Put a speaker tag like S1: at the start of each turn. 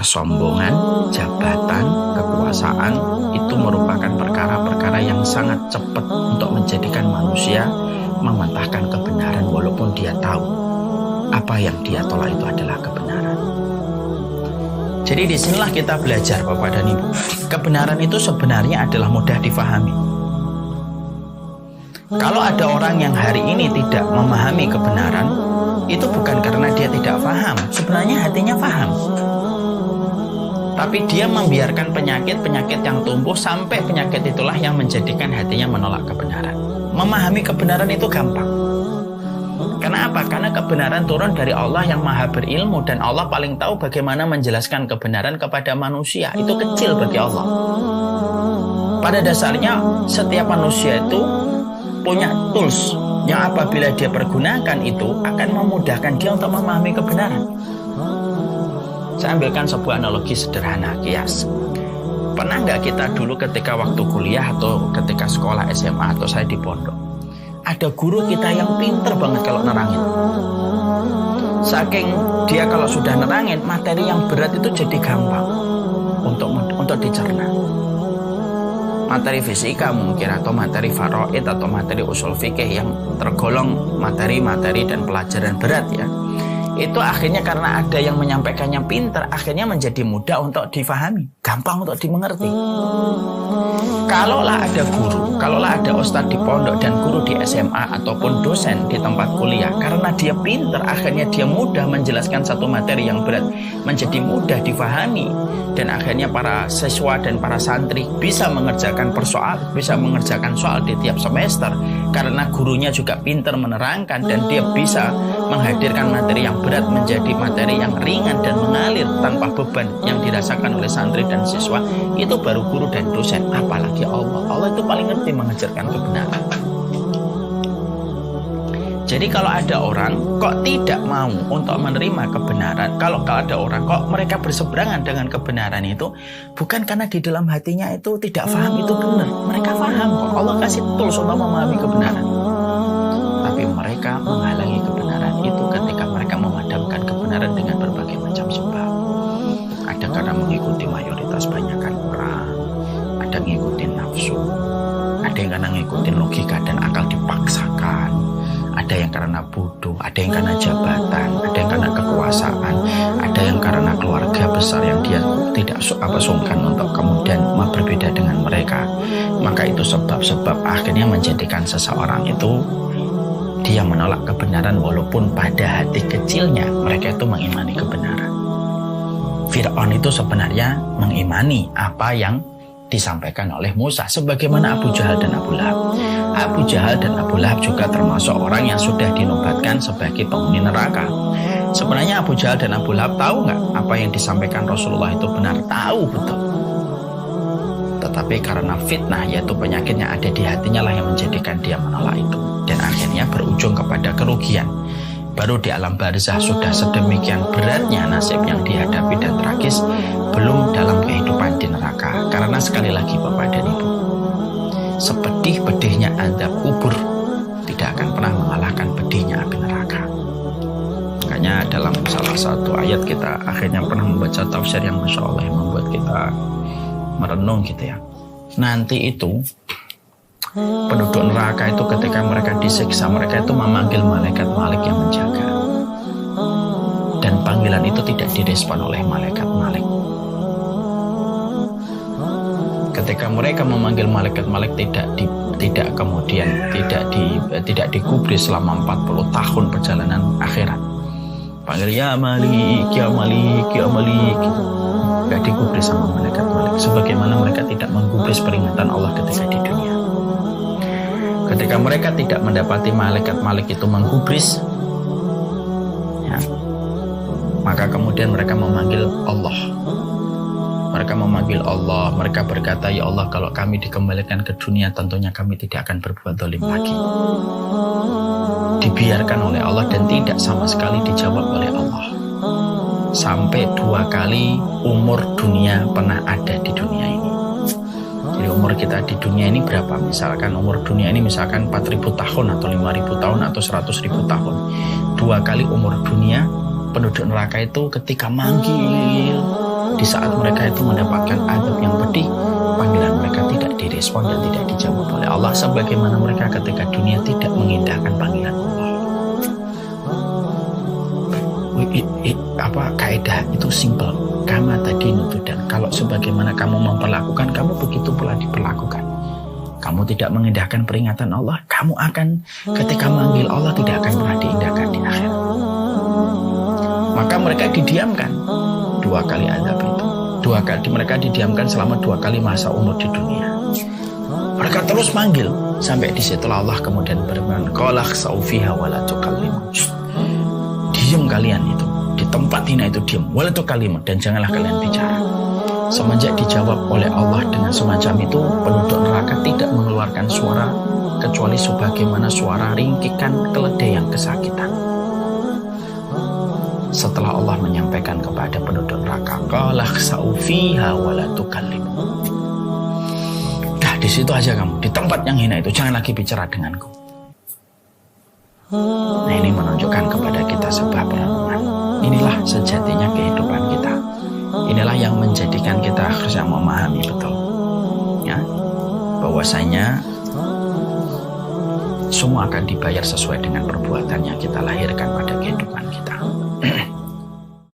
S1: kesombongan, jabatan, kekuasaan itu merupakan perkara-perkara yang sangat cepat untuk menjadikan manusia mementahkan kebenaran walaupun dia tahu apa yang dia tolak itu adalah kebenaran. Jadi disinilah kita belajar Bapak dan Ibu. Kebenaran itu sebenarnya adalah mudah difahami. Kalau ada orang yang hari ini tidak memahami kebenaran, itu bukan karena dia tidak paham. Sebenarnya hatinya paham. Tapi dia membiarkan penyakit-penyakit yang tumbuh sampai penyakit itulah yang menjadikan hatinya menolak kebenaran. Memahami kebenaran itu gampang. Kenapa? Karena kebenaran turun dari Allah yang maha berilmu dan Allah paling tahu bagaimana menjelaskan kebenaran kepada manusia. Itu kecil bagi Allah. Pada dasarnya setiap manusia itu punya tools yang apabila dia pergunakan itu akan memudahkan dia untuk memahami kebenaran. Saya ambilkan sebuah analogi sederhana, kias. Pernah nggak kita dulu ketika waktu kuliah atau ketika sekolah SMA atau saya di pondok, ada guru kita yang pinter banget kalau nerangin. Saking dia kalau sudah nerangin, materi yang berat itu jadi gampang untuk dicerna. Materi fisika mungkin atau materi faraid atau materi usul fikih yang tergolong materi-materi dan pelajaran berat ya. Itu akhirnya karena ada yang menyampaikannya pinter, akhirnya menjadi mudah untuk difahami, gampang untuk dimengerti. Kalaulah ada guru, kalaulah ada ustadz di pondok dan guru di SMA ataupun dosen di tempat kuliah, karena dia pinter, akhirnya dia mudah menjelaskan satu materi yang berat menjadi mudah difahami, dan akhirnya para siswa dan para santri bisa mengerjakan mengerjakan soal di tiap semester karena gurunya juga pinter menerangkan dan dia bisa menghadirkan materi yang berat menjadi materi yang ringan dan mengalir tanpa beban yang dirasakan oleh santri dan siswa. Itu baru guru dan dosen, apalagi Allah. Allah itu paling ngerti mengajarkan kebenaran. Jadi kalau ada orang kok tidak mau untuk menerima kebenaran, kalau ada orang kok mereka berseberangan dengan kebenaran itu, bukan karena di dalam hatinya itu tidak paham itu benar. Mereka paham kok, Allah kasih tools untuk memahami kebenaran. Tapi mereka menghalangi kebenaran itu ketika mereka memadamkan kebenaran dengan berbagai macam sebab. Ada karena mengikuti mayoritas banyakkan orang, ada ngikutin nafsu, ada yang karena ngikutin logika dan akal dipaksakan, ada yang karena bodoh, ada yang karena jabatan, ada yang karena kekuasaan, ada yang karena keluarga besar yang dia tidak sungkan untuk kemudian berbeda dengan mereka. Maka itu sebab-sebab akhirnya menjadikan seseorang itu dia menolak kebenaran walaupun pada hati kecilnya mereka itu mengimani kebenaran. Fir'aun itu sebenarnya mengimani apa yang disampaikan oleh Musa, sebagaimana Abu Jahal dan Abu Lahab. Abu Jahal dan Abu Lahab juga termasuk orang yang sudah dinobatkan sebagai penghuni neraka. Sebenarnya Abu Jahal dan Abu Lahab tahu nggak apa yang disampaikan Rasulullah itu benar? Tahu betul. Tetapi karena fitnah, yaitu penyakit yang ada di hatinya lah yang menjadikan dia menolak itu. Dan akhirnya berujung kepada kerugian. Baru di alam barzah sudah sedemikian beratnya nasib yang dihadapi dan tragis, belum dalam kehidupan di neraka. Karena sekali lagi Bapak dan Ibu, sepedih-pedihnya azab kubur tidak akan pernah mengalahkan pedihnya api neraka. Makanya dalam salah satu ayat kita akhirnya pernah membaca tafsir yang Masya Allah yang membuat kita merenung gitu ya. Nanti itu penduduk neraka itu ketika mereka disiksa, mereka itu memanggil malaikat Malik yang menjaga. Dan panggilan itu tidak direspon oleh malaikat Malik. Ketika mereka memanggil malaikat Malik tidak kemudian tidak digubris selama 40 tahun perjalanan akhirat. Panggil ya Malik, ya Malik, ya Malik. Tidak digubris sama malaikat Malik. Sebagaimana mereka tidak menggubris peringatan Allah ketika di dunia. Ketika mereka tidak mendapati malaikat Malik itu menggubris, ya, maka kemudian mereka memanggil Allah. Mereka memanggil Allah. Mereka berkata, ya Allah, kalau kami dikembalikan ke dunia, tentunya kami tidak akan berbuat zalim lagi. Dibiarkan oleh Allah dan tidak sama sekali dijawab oleh Allah. Sampai 2 kali umur dunia pernah ada di dunia ini. Jadi umur kita di dunia ini berapa? Misalkan umur dunia ini misalkan 4.000 tahun atau 5.000 tahun atau 100.000 tahun. 2 kali umur dunia penduduk neraka itu ketika manggil Di saat mereka itu mendapatkan azab yang pedih, panggilan mereka tidak direspon dan tidak dijawab oleh Allah, sebagaimana mereka ketika dunia tidak mengindahkan panggilan Allah. Kaidah itu simple, kama tadi itu, dan kalau sebagaimana kamu memperlakukan, kamu begitu pula diperlakukan. Kamu tidak mengindahkan peringatan Allah, kamu akan ketika manggil Allah tidak akan pernah diindahkan di akhirat. Maka mereka didiamkan 2 kali azab itu. 2 kali mereka didiamkan selama 2 kali masa umur di dunia. Mereka terus manggil sampai di situlah Allah kemudian berfirman, qala khsa'u fiha wa la tukallimun. Diam kalian itu di tempat hina itu, diam, wala tukallimun, dan janganlah kalian bicara. Semenjak dijawab oleh Allah dengan semacam itu, penduduk neraka tidak mengeluarkan suara kecuali sebagaimana suara ringkikan keledai yang kesakitan. Setelah Allah menyampaikan kepada penduduk neraka, qala khsa'u fiha wa la tukallimun. Dah di situ aja kamu, di tempat yang hina itu, jangan lagi bicara denganku. Nah, ini menunjukkan kepada kita sebuah perenungan. Inilah sejatinya kehidupan kita. Inilah yang menjadikan kita harusnya memahami betul, ya, bahwasanya semua akan dibayar sesuai dengan perbuatan yang kita lahirkan pada kehidupan kita.